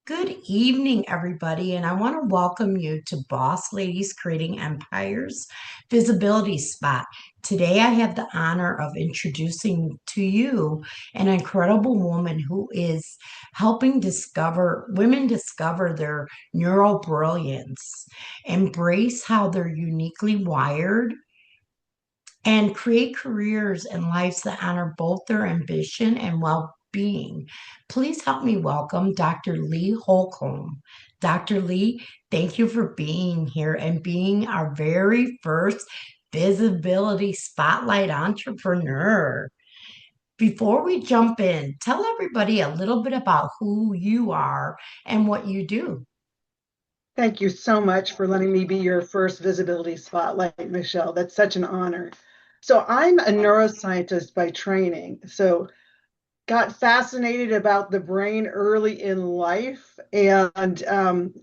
Good evening, everybody, and I want to welcome you to Boss Ladies Creating Empires Visibility Spot. Today, I have the honor of introducing to you an incredible woman who is helping women discover their neurobrilliance, embrace how they're uniquely wired, and create careers and lives that honor both their ambition and well-being. Please help me welcome Dr. Leigh Holcomb. Dr. Leigh, thank you for being here and being our very first visibility spotlight entrepreneur. Before we jump in, tell everybody a little bit about who you are and what you do. Thank you so much for letting me be your first visibility spotlight, Michelle. That's such an honor. So I'm a neuroscientist by training. So got fascinated about the brain early in life and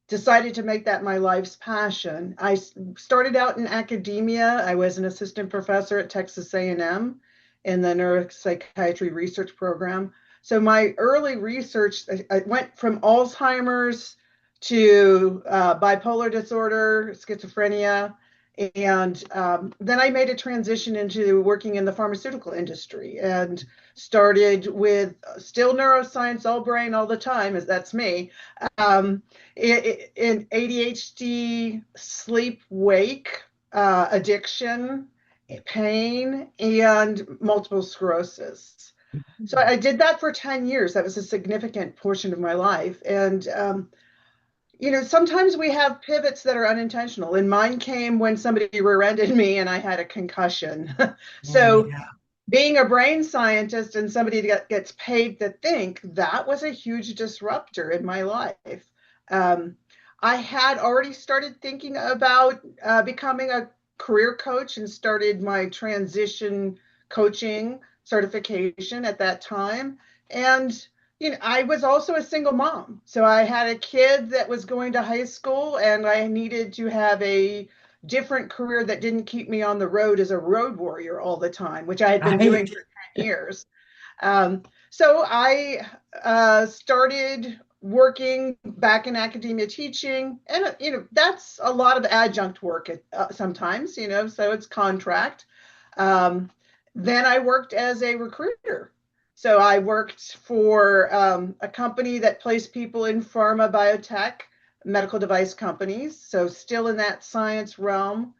decided to make that my life's passion. I started out in academia. I was an assistant professor at Texas A&M in the neuropsychiatry research program. So my early research, I went from Alzheimer's to bipolar disorder, schizophrenia, and then I made a transition into working in the pharmaceutical industry and started with still neuroscience, all brain, all the time, as that's me, in ADHD, sleep, wake, addiction, pain, and multiple sclerosis. So I did that for 10 years. That was a significant portion of my life. And sometimes we have pivots that are unintentional, and mine came when somebody rear-ended me and I had a concussion. Oh, So yeah. being a brain scientist and somebody that gets paid to think, that was a huge disruptor in my life. Um, I had already started thinking about becoming a career coach and started my transition coaching certification at that time. And I was also a single mom. So I had a kid that was going to high school, and I needed to have a different career that didn't keep me on the road as a road warrior all the time, which I had been doing Right. for 10 years. So I started working back in academia teaching, and that's a lot of adjunct work sometimes, so it's contract. Um, then I worked as a recruiter. So I worked for a company that placed people in pharma, biotech, medical device companies. So still in that science realm.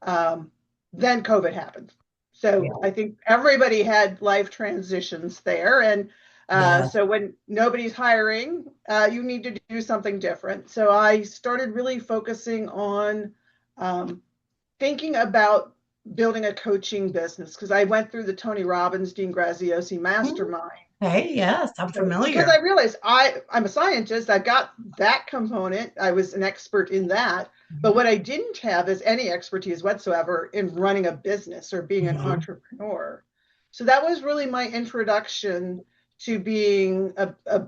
Um, then COVID happened. So I think everybody had life transitions there. And Yeah. so when nobody's hiring, you need to do something different. So I started really focusing on um, thinking about building a coaching business because I went through the Tony Robbins, Dean Graziosi mastermind. Hey, yes, I'm So because I familiar. realized I'm a scientist, I've got that component. I was an expert in that. But what I didn't have is any expertise whatsoever in running a business or being an Mhm. entrepreneur. So that was really my introduction to being a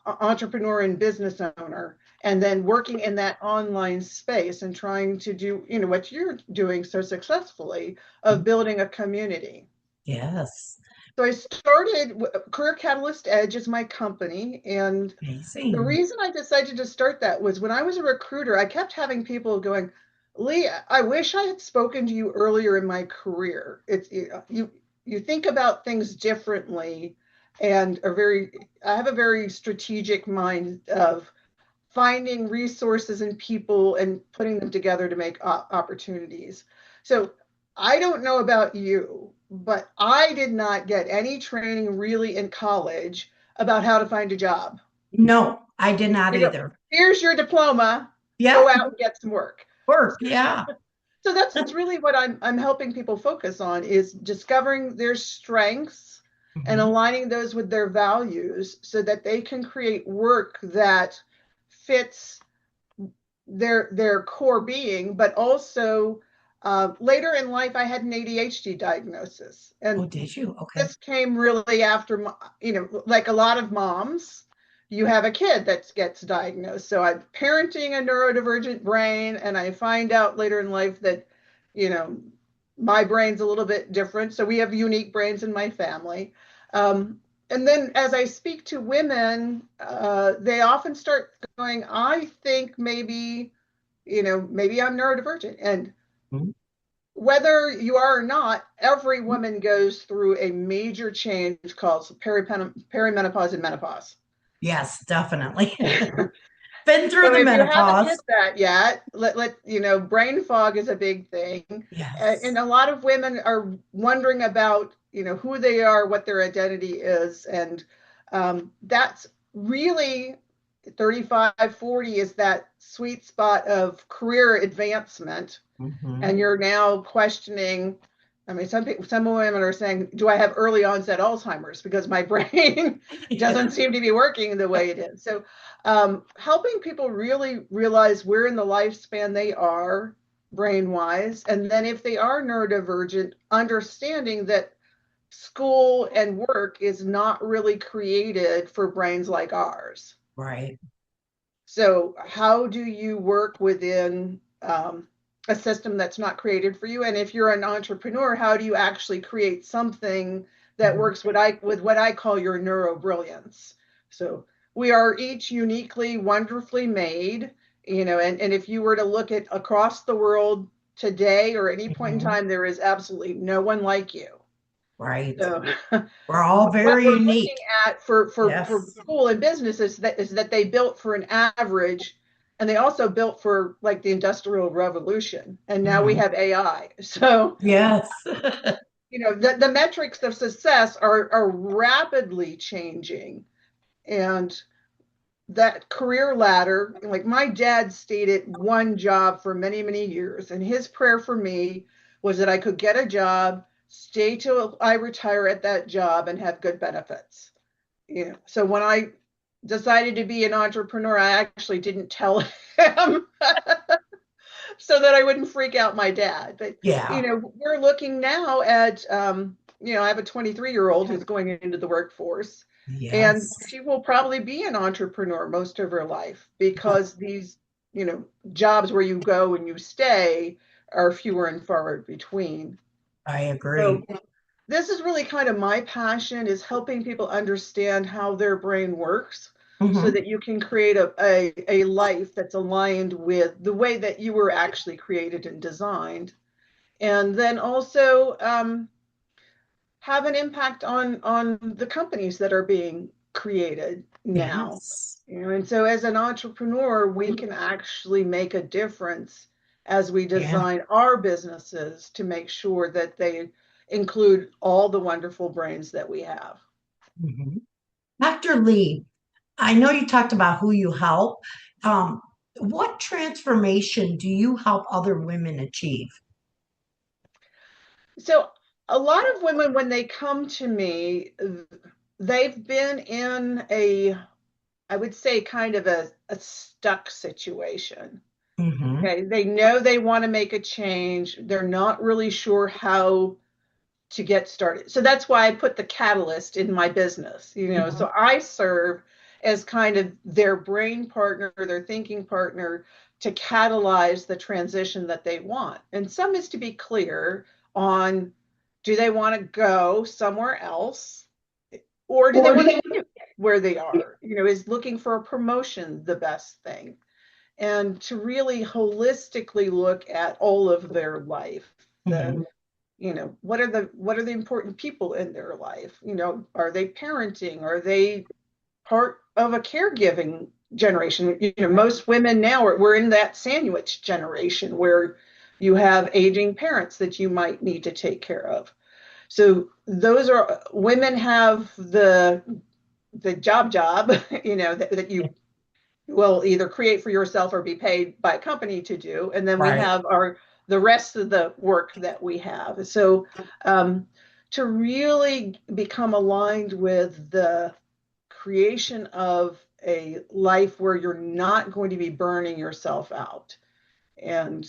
entrepreneur and business owner, and then working in that online space and trying to do, what you're doing so successfully of building a community. Yes. So I started Career Catalyst Edge is my company. And the Amazing. reason I decided to start that was when I was a recruiter, I kept having people going, Leigh, I wish I had spoken to you earlier in my career. You think about things differently and I have a very strategic mind of finding resources and people and putting them together to make opportunities. So I don't know about you, but I did not get any training really in college about how to find a job. No, I did not You know, either. here's your diploma, Yeah, go out and get some work. work. Yeah. So that's really what I'm helping people focus on is discovering their strengths and Mhm. aligning those with their values so that they can create work that fits their core being, but also later in life, I had an ADHD diagnosis, Oh, and did you? Okay. this came really after, like a lot of moms, you have a kid that gets diagnosed. So I'm parenting a neurodivergent brain, and I find out later in life that, you know, my brain's a little bit different. So we have unique brains in my family. Um, and then as I speak to women, they often start going, I think maybe, maybe I'm neurodivergent. And Mhm. whether you are or not, every woman goes through a major change called perimenopause and menopause. Yes, definitely. Been through So the if you haven't menopause. hit that yet, brain fog is a big thing. And Yes. a lot of women are wondering about, who they are, what their identity is. And that's really 35, 40 is that sweet spot of career advancement. Hmm. And you're now questioning. I mean, some women are saying, "Do I have early onset Alzheimer's because my brain Yeah. doesn't seem to be working the way it is?" So, helping people really realize where in the lifespan they are brain wise, and then if they are neurodivergent, understanding that school and work is not really created for brains like ours. Right. So, how do you work within a system that's not created for you? And if you're an entrepreneur, how do you actually create something that Mhm. works with what I call your neurobrilliance? So, we are each uniquely, wonderfully made, and if you were to look at across the world today or any point in Mhm. time, there is absolutely no one like you. Right. So, We're all what very we're looking unique. at for Yes. school and business is that they built for an average, and they also built for like the Industrial Revolution, and now we Mhm. have AI. So Yes. the metrics of success are rapidly changing, and that career ladder, like my dad stayed at one job for many, many years, and his prayer for me was that I could get a job, stay till I retire at that job, and have good benefits. So when I decided to be an entrepreneur, I actually didn't tell him so that I wouldn't freak out my dad. But Yeah. we're looking now at I have a 23-year-old who's going into the workforce, and Yes. she will probably be an entrepreneur most of her life because these jobs where you go and you stay are fewer and far between. I So agree. this is really kind of my passion, is helping people understand how their brain works so Hmm. that you can create a life that's aligned with the way that you were actually created and designed. And then also have an impact on the companies that are being created now. Yes. And so as an entrepreneur, we can actually make a difference as we Yeah. design our businesses to make sure that they include all the wonderful brains that we have. Hmm. Dr. Lee, I know you talked about who you help. Um, what transformation do you help other women achieve? So a lot of women, when they come to me, they've been in I would say, kind of a stuck situation. Hmm. Okay, they know they want to make a change. They're not really sure how to get started. So that's why I put the catalyst in my business. Hmm. So I serve as kind of their brain partner, their thinking partner, to catalyze the transition that they want. And some is to be clear on, do they want to go somewhere else, or do they Or do want to they? stay where they are? Is looking for a promotion the best thing? And to really holistically look at all of their life, the Hmm. what are the important people in their life? Are they parenting? Are they part of a caregiving generation? Most women now we're in that sandwich generation where you have aging parents that you might need to take care of. So those are women have the job that you will either create for yourself or be paid by a company to do. And then we Right. have the rest of the work that we have. So to really become aligned with the creation of a life where you're not going to be burning yourself out. And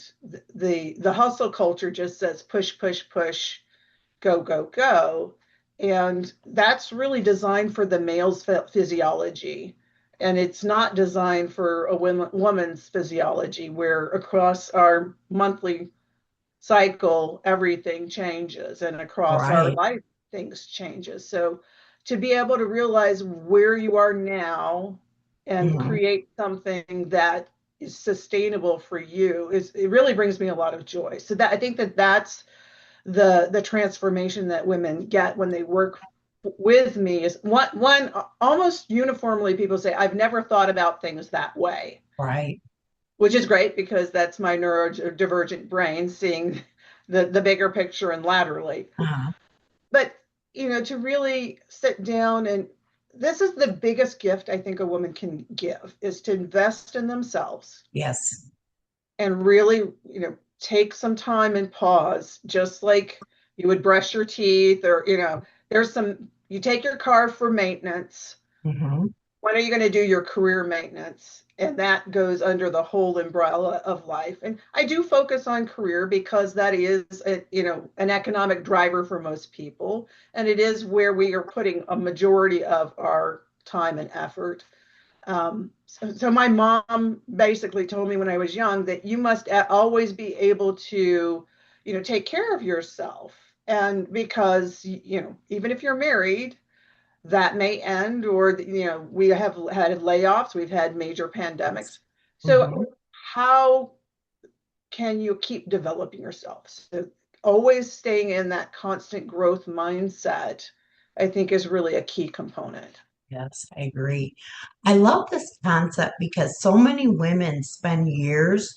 the hustle culture just says push, push, push, go, go, go. And that's really designed for the male's physiology. And it's not designed for a woman's physiology, where across our monthly cycle, everything changes, and across our Right. life, things changes. So to be able to realize where you are now and Hmm. create something that is sustainable for you is it really brings me a lot of joy. So that I think that that's the transformation that women get when they work with me is one almost uniformly people say I've never thought about things that way, Right. which is great because that's my neurodivergent brain seeing the bigger picture and laterally. Uh-huh. But to really sit down and this is the biggest gift I think a woman can give is to invest in themselves Yes. and really, take some time and pause, just like you would brush your teeth or, you take your car for maintenance. Hmm. When are you going to do your career maintenance? And that goes under the whole umbrella of life. And I do focus on career because that is, an economic driver for most people. And it is where we are putting a majority of our time and effort. So my mom basically told me when I was young that you must always be able to, take care of yourself. And because, even if you're married, that may end, or, we have had layoffs, we've had major pandemics. Hmm. So how can you keep developing yourself? So always staying in that constant growth mindset, I think is really a key component. Yes, I agree. I love this concept because so many women spend years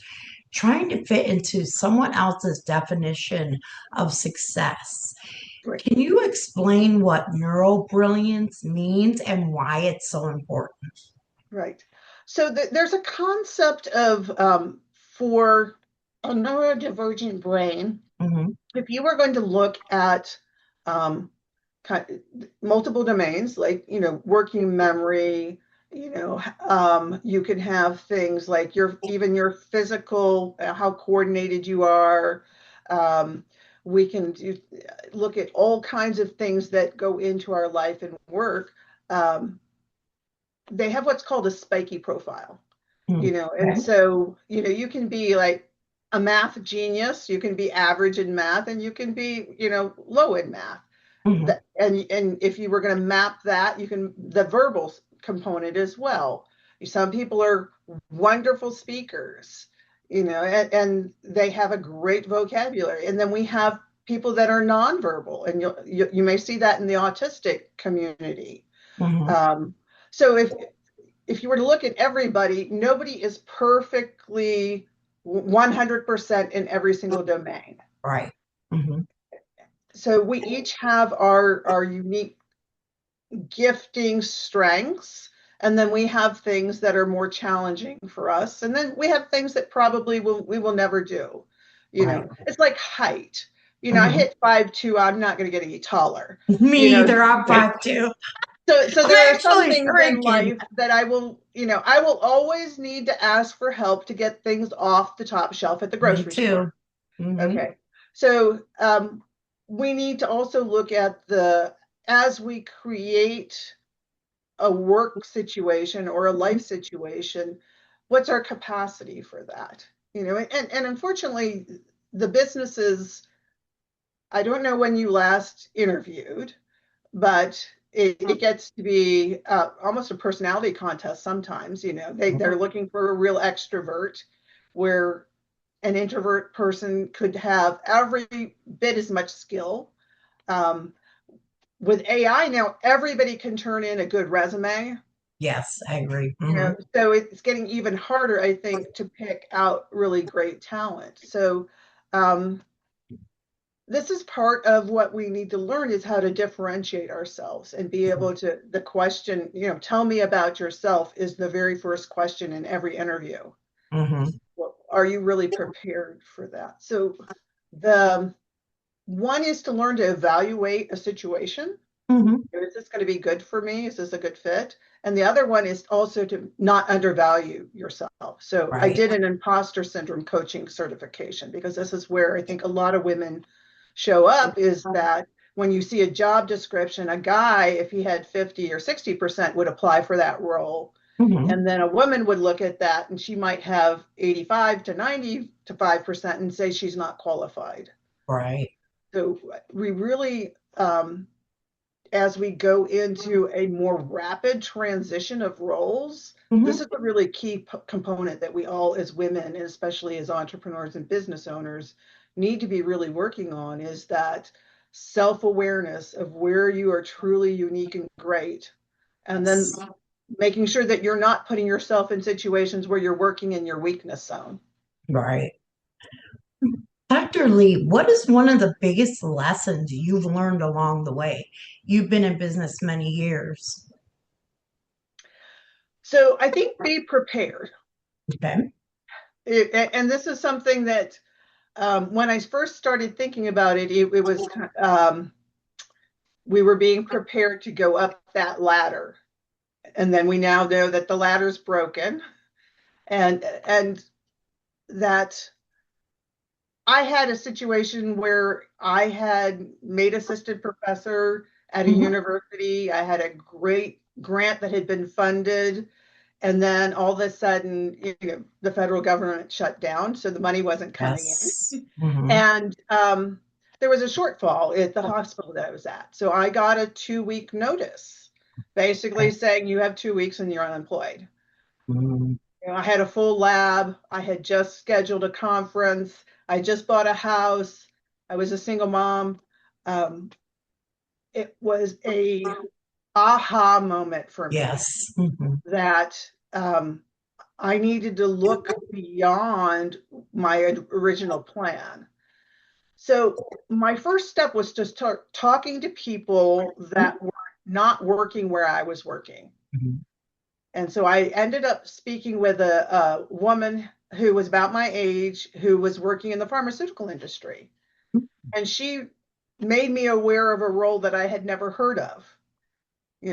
trying to fit into someone else's definition of success. Right. Can you explain what neurobrilliance means and why it's so important? Right. So there's a concept of for a neurodivergent brain, Hmm. if you were going to look at um, multiple domains, like, working memory, you can have things like even your physical, how coordinated you are. Um, we can look at all kinds of things that go into our life and work. Um, they have what's called a spiky profile, and Okay. so, you can be like a math genius, you can be average in math, and you can be, low in math. Hmm. And if you were going to map that, you can the verbal component as well. Some people are wonderful speakers, and they have a great vocabulary. And then we have people that are nonverbal, and you may see that in the autistic community. Hmm. Um, so if you were to look at everybody, nobody is perfectly 100% in every single domain. Right. Hmm. So we each have our unique gifting strengths, and then we have things that are more challenging for us, and then we have things that probably we will never do. Right. It's like height. I Hmm. hit 5'2", I'm not going to get any taller. you Me know either. I'm 5'2". so I'm there are some actually things in shrinking. life that I will always need to ask for help to get things off the top shelf at the Me grocery too. store. Hmm. Okay. So we need to also look at as we create a work situation or a life situation, what's our capacity for that? And unfortunately, the businesses, I don't know when you last interviewed, but it gets to be almost a personality contest sometimes. They're looking for a real extrovert, where an introvert person could have every bit as much skill. Um, with AI now, everybody can turn in a good resume. Yes, I agree. Hmm. So it's getting even harder, I think, to pick out really great talent. So um, this is part of what we need to learn is how to differentiate ourselves and be able to the question, tell me about yourself is the very first question in every interview. Hmm. Well, are you really prepared for that? So the one is to learn to evaluate a situation. Hmm. Is this going to be good for me? Is this a good fit? And the other one is also to not undervalue yourself. So I Right. did an imposter syndrome coaching certification because this is where I think a lot of women show up is that when you see a job description, a guy, if he had 50 or 60%, would apply for that role. Hmm. And then a woman would look at that and she might have 85 to 90 to 5% and say she's not qualified. Right. So we really as we go into a more rapid transition of roles, this Hmm. is a really key component that we all, as women, and especially as entrepreneurs and business owners, need to be really working on is that self-awareness of where you are truly unique and great. And then Yes. making sure that you're not putting yourself in situations where you're working in your weakness zone. Right. Dr. Lee, what is one of the biggest lessons you've learned along the way? You've been in business many years. So I think be prepared. Okay. And this is something that when I first started thinking about it, it was we were being prepared to go up that ladder, and then we now know that the ladder's broken, and that I had a situation where I had made assistant professor at a Hmm. university. I had a great grant that had been funded. And then all of a sudden, the federal government shut down, so the money wasn't coming in. Yes. Hmm. And there was a shortfall at the hospital that I was at. So I got a 2 week notice, basically saying you have 2 weeks and you're unemployed. Hmm. I had a full lab. I had just scheduled a conference. I just bought a house. I was a single mom. Um, it was a aha moment for me Yes. Hmm. that I needed to look beyond my original plan. So my first step was to start talking to people that were not working where I was working. And so I ended up speaking with a woman who was about my age, who was working in the pharmaceutical industry. And she made me aware of a role that I had never heard of.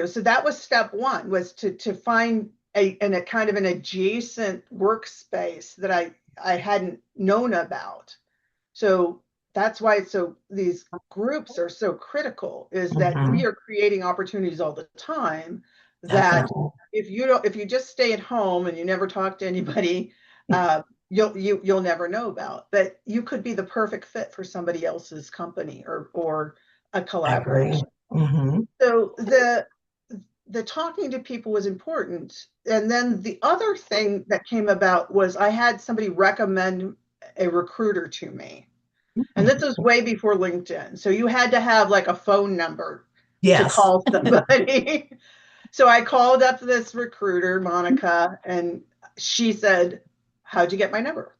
So that was step one, was to find a kind of an adjacent workspace that I hadn't known about. So that's why these groups are so critical, is that Hmm. we are creating opportunities all the time that Definitely. if you just stay at home and you never talk to anybody, you'll never know about. But you could be the perfect fit for somebody else's company or a I agree. collaboration. Hmm. So the talking to people was important. And then the other thing that came about was I had somebody recommend a recruiter to me. And this is way before LinkedIn. So you had to have like a phone number to Yes. call somebody. So I called up this recruiter, Monica, and she said, "How'd you get my number?"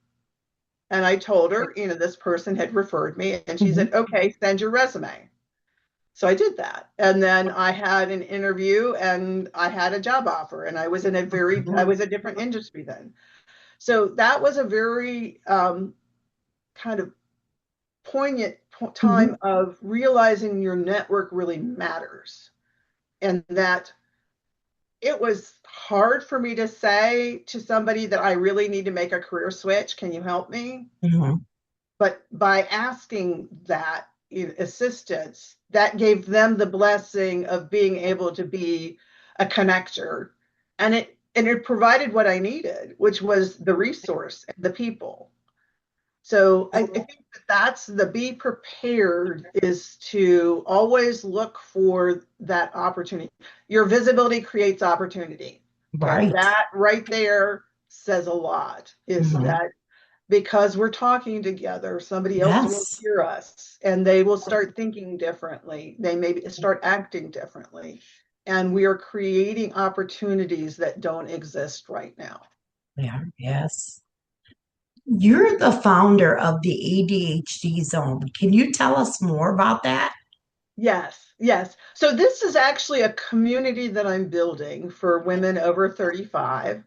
And I told her, this person had referred me. And she Hmm. said, "Okay, send your resume." So I did that. And then I had an interview and I had a job offer. And I was a different industry then. So that was a very kind of poignant Hmm. time of realizing your network really matters, and that it was hard for me to say to somebody that I really need to make a career switch. Can you help me? Hmm. But by asking that assistance, that gave them the blessing of being able to be a connector, and it provided what I needed, which was the resource and the people. So I think that that's the be prepared, is to always look for that opportunity. Your visibility creates opportunity. Okay, Right. that right there says a lot, is Hmm. that because we're talking together, somebody else will Yes. hear us and they will start thinking differently. They maybe start acting differently. And we are creating opportunities that don't exist right now. Yeah. Yes. You're the founder of the ADHD Zone. Can you tell us more about that? Yes, yes. So this is actually a community that I'm building for women over 35.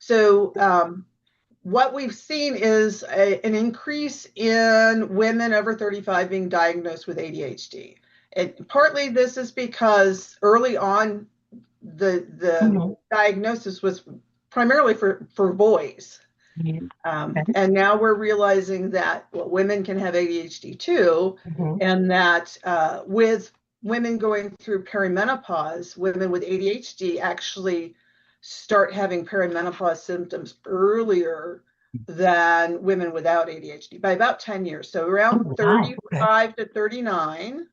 So what we've seen is an increase in women over 35 being diagnosed with ADHD. And partly this is because early on the Mhm. diagnosis was primarily for boys. Okay. And now we're realizing that, well, women can have ADHD too, Mhm. and that with women going through perimenopause, women with ADHD actually start having perimenopause symptoms earlier than women without ADHD by about 10 years. So around Oh, wow. Okay. 35 to 39,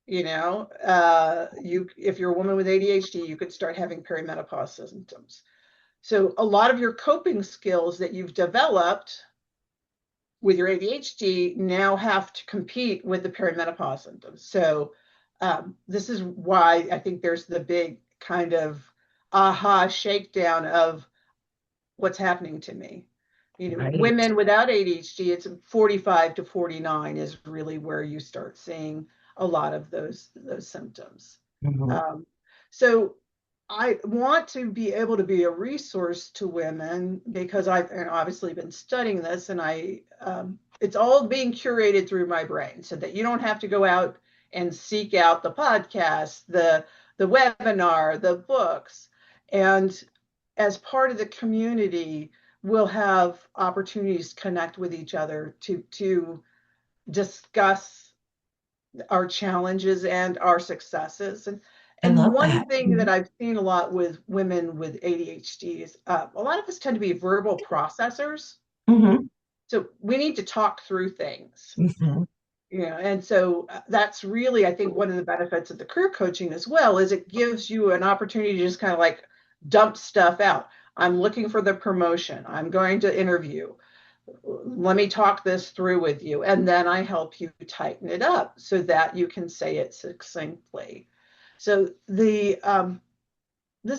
If you're a woman with ADHD, you could start having perimenopause symptoms. So a lot of your coping skills that you've developed with your ADHD now have to compete with the perimenopause symptoms. So this is why I think there's the big kind of aha shakedown of what's happening to me. Right. Women without ADHD, it's 45 to 49 is really where you start seeing a lot of those symptoms. Mhm. Um, so I want to be able to be a resource to women because I've obviously been studying this, and it's all being curated through my brain, so that you don't have to go out and seek out the podcast, the webinar, the books, and as part of the community, we'll have opportunities to connect with each other to discuss our challenges and our successes. I And love one that. thing that I've seen a lot with women with ADHD is a lot of us tend to be verbal processors. Hmm. So we need to talk through things. Hmm. And so that's really, I think, one of the benefits of the career coaching as well, is it gives you an opportunity to just kind of like dump stuff out. I'm looking for the promotion. I'm going to interview. Let me talk this through with you. And then I help you tighten it up so that you can say it succinctly. So this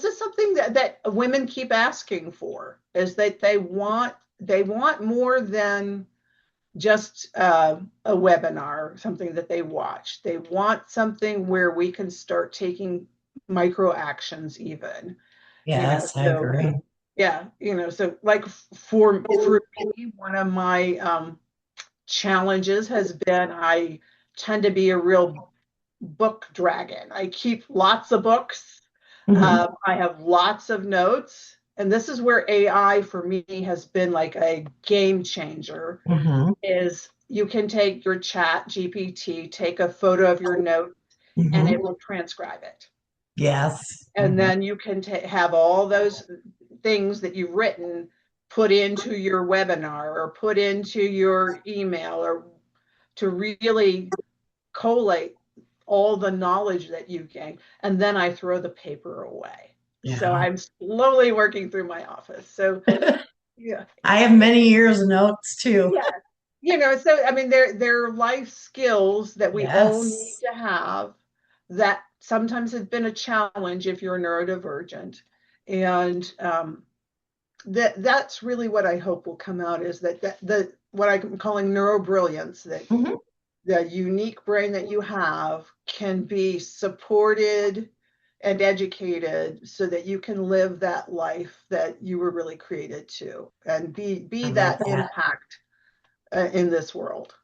is something that women keep asking for, is that they want more than just a webinar, something that they watch. They want something where we can start taking micro actions even, Yes, I so agree. yeah, so like for me, one of my challenges has been I tend to be a real book dragon. I keep lots of books. Hmm. I have lots of notes. And this is where AI for me has been like a game changer, Hmm. is you can take your chat GPT, take a photo of your note, and Hmm. it will transcribe it. Yes. And then you can have all those things that you've written put into your webinar or put into your email, or to really collate all the knowledge that you gain. And then I throw the paper away. So Yeah. I'm slowly working through my office. So yeah, I have many years of notes too. yeah. So I mean, there are life skills that we all need Yes. to have that sometimes have been a challenge if you're neurodivergent. And that's really what I hope will come out, is that what I'm calling neurobrilliance, that Hmm. the unique brain that you have can be supported and educated so that you can live that life that you were really created to, and I be love that that. impact in this world.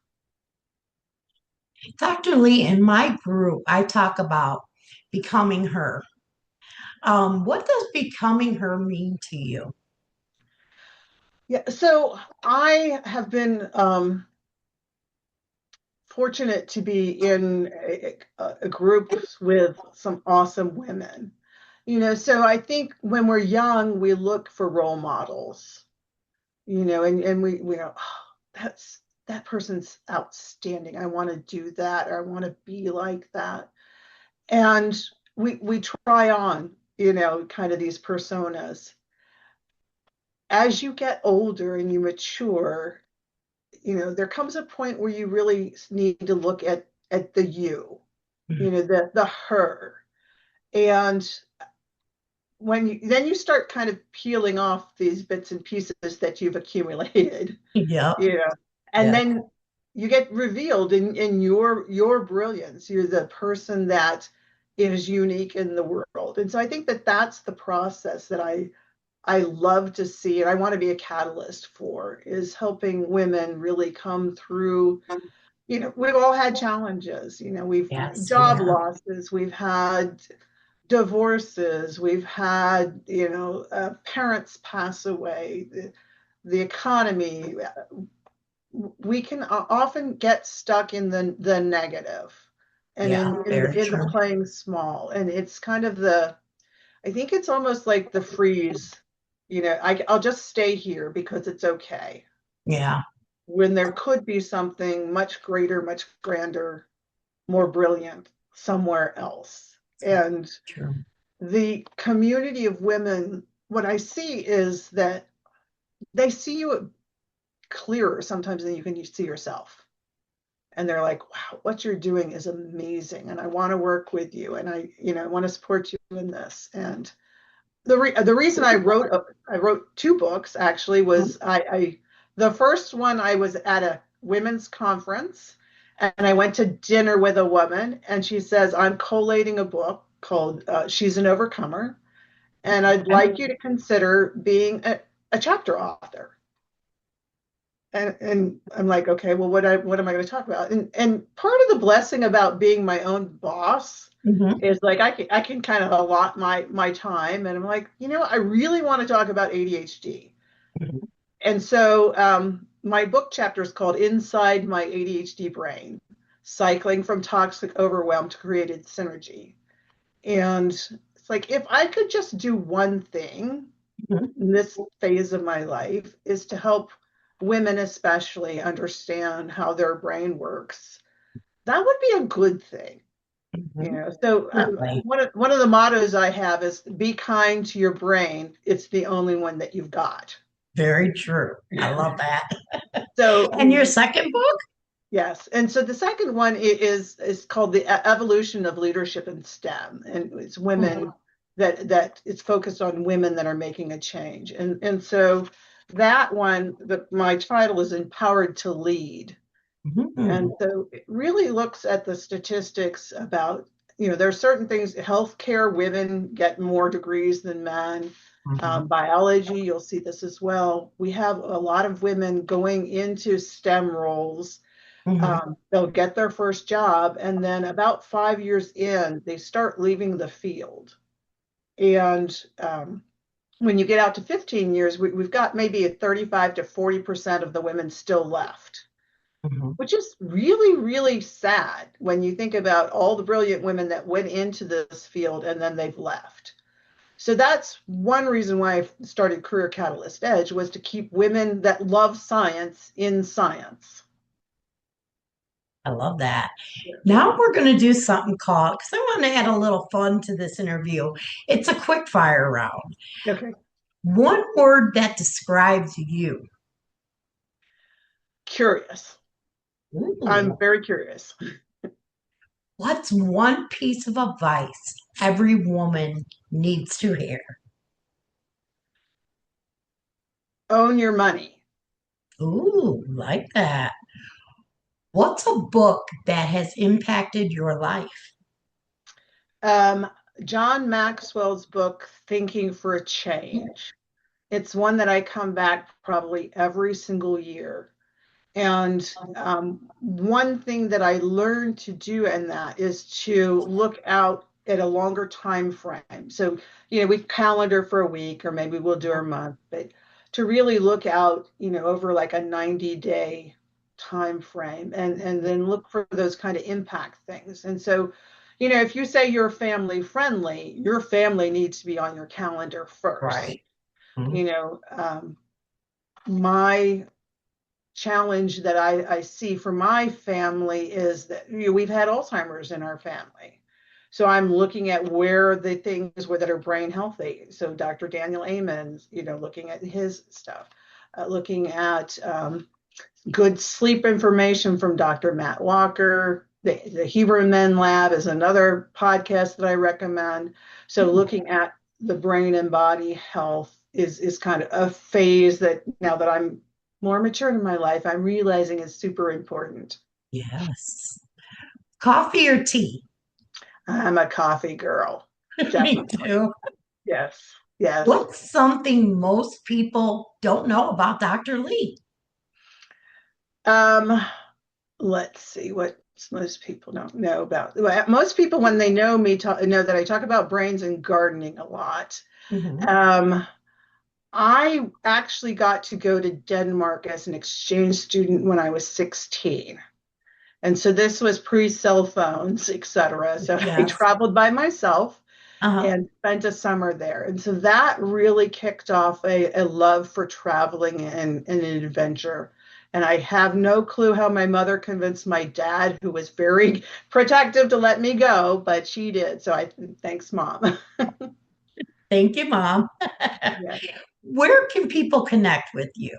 Dr. Lee, in my group, I talk about becoming her. What does becoming her mean to you? Yeah, so I have been fortunate to be in a group with some awesome women. So I think when we're young, we look for role models, and we know, oh, that person's outstanding. I want to do that, or I want to be like that. And we try on, kind of these personas. As you get older and you mature, there comes a point where you really need to look at the you, the her. And then you start kind of peeling off these bits and pieces that you've accumulated, Yep. you know, and Yeah. then you get revealed in your brilliance. You're the person that is unique in the world. And so I think that that's the process that I love to see, and I want to be a catalyst for, is helping women really come through. We've all had challenges. We've Yes, we job have. losses, we've had divorces, we've had, parents pass away, the economy. We can often get stuck in the negative, and Yeah, very in the true. playing small. And it's kind of I think it's almost like the freeze. I'll just stay here because it's okay, Yeah. when there could be something much greater, much grander, more brilliant somewhere else. And True. the community of women, what I see is that they see you clearer sometimes than you can see yourself. And they're like, wow, what you're doing is amazing. And I want to work with you. And I want to support you in this. And the reason I wrote two books actually was I the first one I was at a women's conference and I went to dinner with a woman and she says I'm collating a book called She's an Overcomer and I'd like you to consider being a chapter author. And I'm like, okay, well, what am I going to talk about? And part of the blessing about being my own boss Mhm. is like I can kind of allot my time, and I'm like, I really want to talk about ADHD. Mhm. And so my book chapter is called Inside My ADHD Brain: Cycling from Toxic Overwhelm to Created Synergy. And it's like if I could just do one thing Mhm. in this phase of my life is to help women especially understand how their brain works, that would be a good thing. Mhm. So Definitely. one of the mottos I have is be kind to your brain. It's the only one that you've got. Very true. I love that. So And your second book? yes, and so the second one is called the Evolution of Leadership in STEM, and it's women that it's focused on women that are making a change, and so that one, my title is Empowered to Lead. And Mhm. so it really looks at the statistics about, there are certain things, healthcare, women get more degrees than men. Mhm. Biology, you'll see this as well. We have a lot of women going into STEM roles. Mhm. They'll get their first job, and then about 5 years in, they start leaving the field. And when you get out to 15 years, we've got maybe a 35 to 40% of the women still left, Mhm. which is really, really sad when you think about all the brilliant women that went into this field and then they've left. So that's one reason why I started Career Catalyst Edge, was to keep women that love science in science. I love that. Yeah. Now we're going to do something called, because I want to add a little fun to this interview. It's a quick fire round. Okay. One word that describes you. Curious. I'm Ooh. very curious. What's one piece of advice every woman needs to hear? Own your money. Ooh, like that. What's a book that has impacted your life? Um, John Maxwell's book, Thinking for a Change. It's one that I come back probably every single year. And one thing that I learned to do in that is to look out at a longer time frame. So, we calendar for a week or maybe we'll do a month, but to really look out, over like a 90-day time frame and then look for those kind of impact things. And so, if you say you're family friendly, your family needs to be on your calendar first. Right. Mhm. My challenge that I see for my family is that we've had Alzheimer's in our family. So I'm looking at where the things were that are brain healthy. So Dr. Daniel Amen's, looking at his stuff, looking at good sleep information from Dr. Matt Walker. The Hebrew Men Lab is another podcast that I recommend. So looking at the brain and body health is kind of a phase that now that I'm more mature in my life, I'm realizing is super important. Yes. Coffee or tea? I'm a coffee girl. Me Definitely. too. Yes. Yes. What's something most people don't know about Dr. Leigh? Um, let's see what most people don't know about. Well, most people, when they know me, know that I talk about brains and gardening a lot. Mhm. Um, I actually got to go to Denmark as an exchange student when I was 16. And so this was pre-cell phones, et cetera. So I Yes. traveled by myself Uh-huh. and spent a summer there. And so that really kicked off a love for traveling and an adventure. And I have no clue how my mother convinced my dad, who was very protective, to let me go, but she did. So I thanks, Mom. Thank you, Mom. Yeah. Where can people connect with you?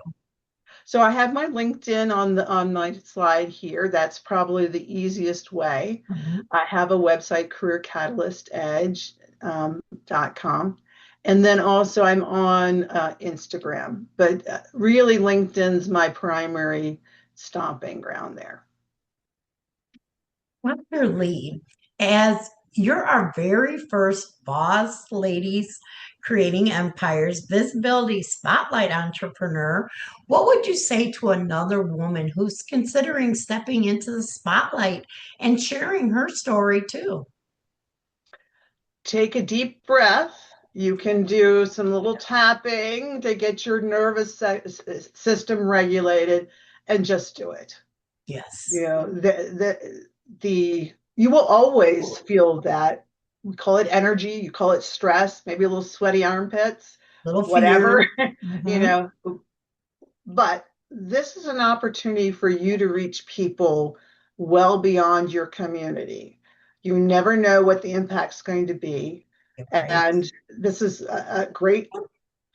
So I have my LinkedIn on my slide here. That's probably the easiest way. Mhm. I have a website, careercatalyst.com. And then also I'm on Instagram, but really LinkedIn's my primary stomping ground there. Dr. Leigh, as you're our very first Boss Ladies Creating Empires Visibility Spotlight entrepreneur, what would you say to another woman who's considering stepping into the spotlight and sharing her story too? Take a deep breath. You can do some little tapping to get your nervous system regulated and just do it. You Yes, know, the you will always feel that. We call it energy, you call it stress, maybe a little sweaty armpits, little fear. whatever, you Mhm. know. But this is an opportunity for you to reach people well beyond your community. You never know what the impact's going to be. Right. And this is a great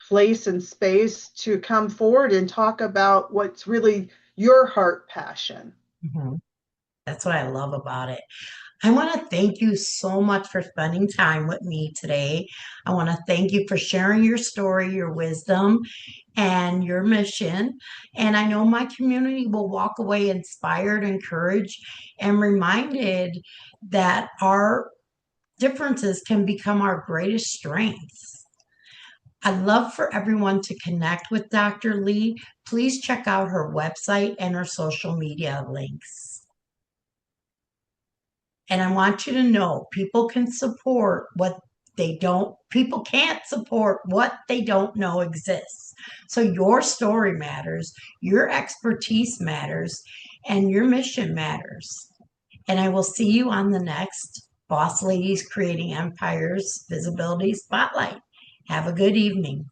place and space to come forward and talk about what's really your heart passion. Mhm. That's what I love about it. I want to thank you so much for spending time with me today. I want to thank you for sharing your story, your wisdom, and your mission. And I know my community will walk away inspired, encouraged, and reminded that our differences can become our greatest strengths. I'd love for everyone to connect with Dr. Leigh. Please check out her website and her social media links. And I want you to know people can support what people can't support what they don't know exists. So your story matters, your expertise matters, and your mission matters. And I will see you on the next Boss Ladies Creating Empires Visibility Spotlight. Have a good evening.